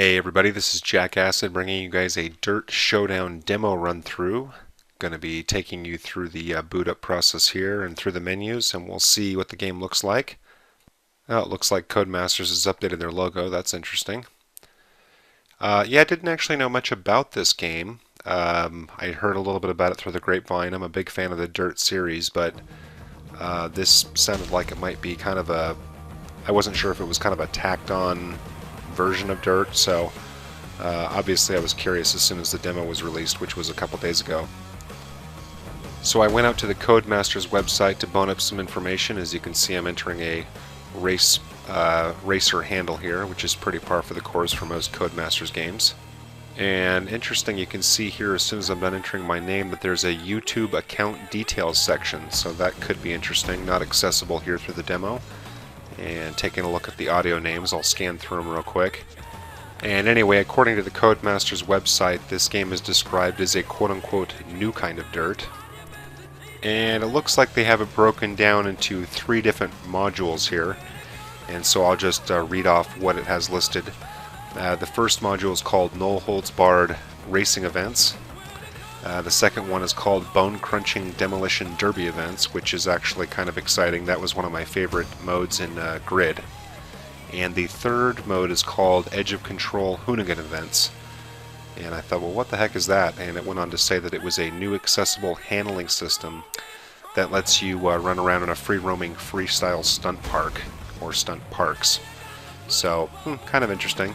Hey everybody, this is Jack Acid bringing you guys a Dirt Showdown demo run through. Going to be taking you through the boot up process here and through the menus, and we'll see what the game looks like. Oh, it looks like Codemasters has updated their logo. That's interesting. Yeah, I didn't actually know much about this game. I heard a little bit about it through the grapevine. I'm a big fan of the Dirt series, but this sounded like it might be kind of a... I wasn't sure if it was kind of a tacked on version of Dirt, so obviously I was curious as soon as the demo was released, which was a couple days ago. So I went out to the Codemasters website to bone up some information. As you can see, I'm entering a racer handle here, which is pretty par for the course for most Codemasters games. And interesting, you can see here as soon as I'm done entering my name that there's a YouTube account details section, so that could be interesting, not accessible here through the demo. And taking a look at the audio names, I'll scan through them real quick. And anyway, according to the Codemasters website, this game is described as a quote-unquote new kind of Dirt. And it looks like they have it broken down into 3 different modules here. And so I'll just read off what it has listed. The first module is called No Holds Barred Racing Events. The second one is called Bone Crunching Demolition Derby Events, which is actually kind of exciting. That was one of my favorite modes in Grid. And the third mode is called Edge of Control Hoonigan Events. And I thought, well, what the heck is that? And it went on to say that it was a new accessible handling system that lets you run around in a free-roaming freestyle stunt park, or stunt parks. So, kind of interesting.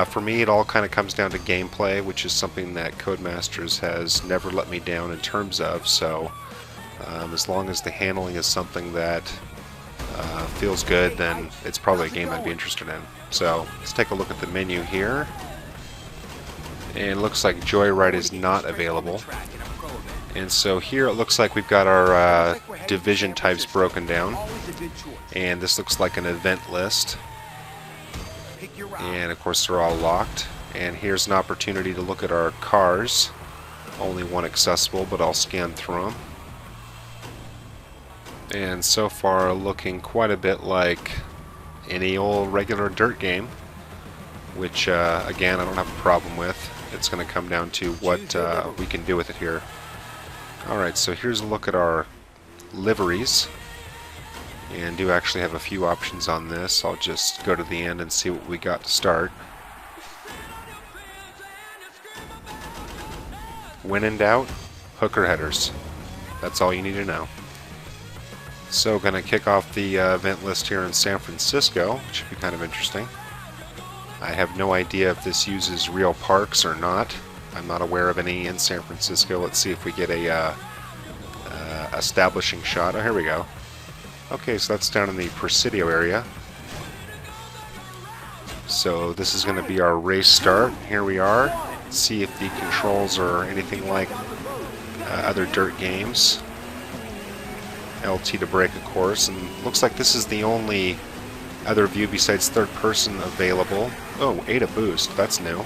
For me, it all kind of comes down to gameplay, which is something that Codemasters has never let me down in terms of, so as long as the handling is something that feels good, then it's probably a game I'd be interested in. So, let's take a look at the menu here. And it looks like Joyride is not available. And so here it looks like we've got our division types broken down. And this looks like an event list. And of course they're all locked. And here's an opportunity to look at our cars. Only one accessible, but I'll scan through them. And so far looking quite a bit like any old regular Dirt game, which again I don't have a problem with. It's going to come down to what we can do with it here. Alright, so here's a look at our liveries. And do actually have a few options on this. I'll just go to the end and see what we got to start. When in doubt, hooker headers. That's all you need to know. So going to kick off the event list here in San Francisco, which should be kind of interesting. I have no idea if this uses real parks or not. I'm not aware of any in San Francisco. Let's see if we get a establishing shot. Oh, here we go. Okay, so that's down in the Presidio area. So this is going to be our race start. Here we are. Let's see if the controls are anything like other Dirt games. LT to brake, of course, and looks like this is the only other view besides third person available. Oh, A to boost. That's new.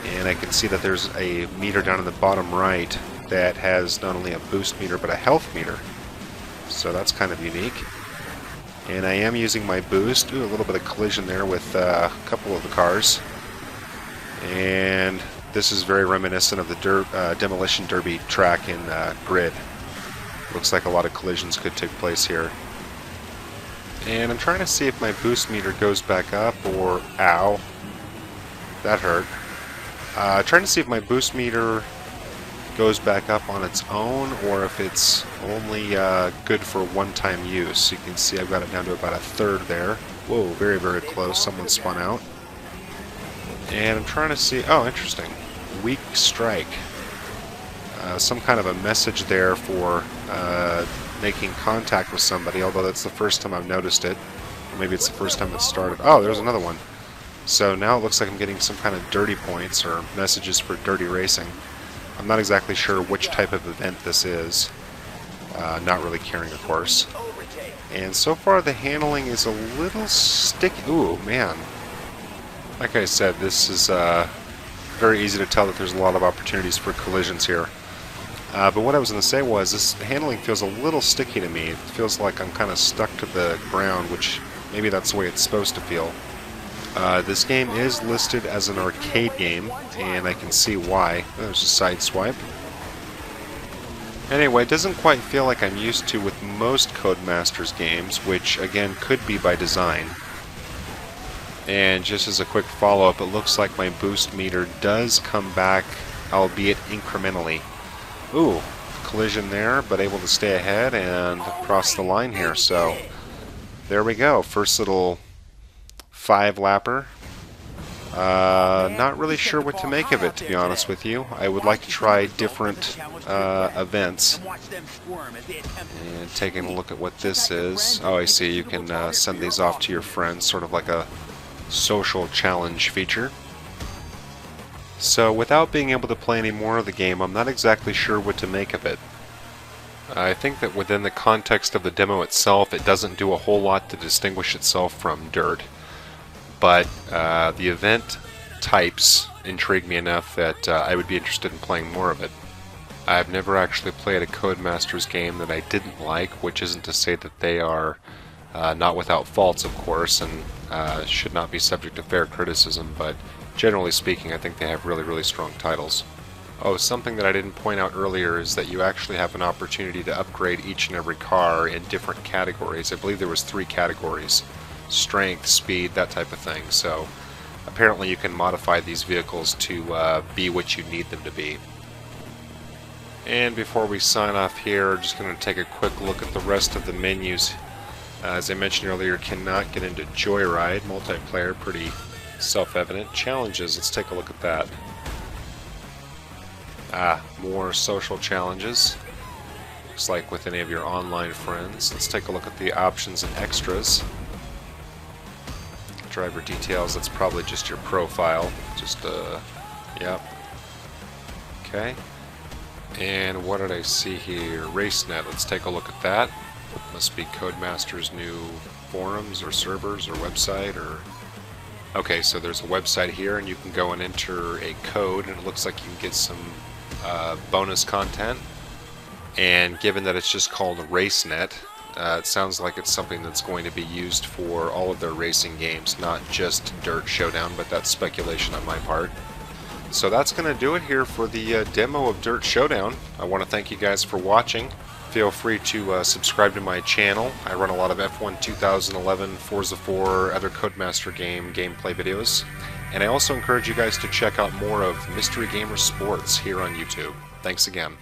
And I can see that there's a meter down in the bottom right that has not only a boost meter but a health meter. So that's kind of unique. And I am using my boost. Ooh, a little bit of collision there with a couple of the cars. And this is very reminiscent of the Demolition Derby track in Grid. Looks like a lot of collisions could take place here. And I'm trying to see if my boost meter goes back up or... Ow. That hurt. Trying to see if my boost meter goes back up on its own or if it's only good for one-time use. You can see I've got it down to about a third there. Whoa, very, very close. Someone spun out. And I'm trying to see... Oh, interesting. Weak strike. Some kind of a message there for making contact with somebody, although that's the first time I've noticed it. Or maybe it's the first time it started. Oh, there's another one. So now it looks like I'm getting some kind of dirty points or messages for dirty racing. I'm not exactly sure which type of event this is. Not really caring, of course. And so far the handling is a little sticky. Ooh, man. Like I said, this is very easy to tell that there's a lot of opportunities for collisions here. But what I was going to say was, this handling feels a little sticky to me. It feels like I'm kind of stuck to the ground, which maybe that's the way it's supposed to feel. This game is listed as an arcade game, and I can see why. There's a side swipe. Anyway, it doesn't quite feel like I'm used to with most Codemasters games, which again could be by design. And just as a quick follow-up, it looks like my boost meter does come back, albeit incrementally. Ooh, collision there, but able to stay ahead and cross the line here. So there we go. First little 5-lapper. Not really sure what to make of it, to be honest with you. I would like to try different events. And taking a look at what this is. Oh, I see. You can send these off to your friends, sort of like a social challenge feature. So without being able to play any more of the game, I'm not exactly sure what to make of it. I think that within the context of the demo itself, it doesn't do a whole lot to distinguish itself from Dirt. But the event types intrigue me enough that I would be interested in playing more of it. I've never actually played a Codemasters game that I didn't like, which isn't to say that they are not without faults, of course, and should not be subject to fair criticism, but generally speaking, I think they have really, really strong titles. Oh, something that I didn't point out earlier is that you actually have an opportunity to upgrade each and every car in different categories. I believe there was 3 categories. Strength, speed, that type of thing. So apparently you can modify these vehicles to be what you need them to be. And before we sign off here, just going to take a quick look at the rest of the menus. As I mentioned earlier, cannot get into Joyride, multiplayer, pretty self-evident. Challenges, let's take a look at that. More social challenges. Looks like with any of your online friends. Let's take a look at the options and extras. Driver details, that's probably just your profile. Just, yep. Okay. And what did I see here? RaceNet, let's take a look at that. Must be Codemasters' new forums or servers or website or... Okay, so there's a website here and you can go and enter a code and it looks like you can get some bonus content. And given that it's just called RaceNet, it sounds like it's something that's going to be used for all of their racing games, not just Dirt Showdown, but that's speculation on my part. So that's going to do it here for the demo of Dirt Showdown. I want to thank you guys for watching. Feel free to subscribe to my channel. I run a lot of F1 2011, Forza 4, other Codemaster gameplay videos. And I also encourage you guys to check out more of Mystery Gamer Sports here on YouTube. Thanks again.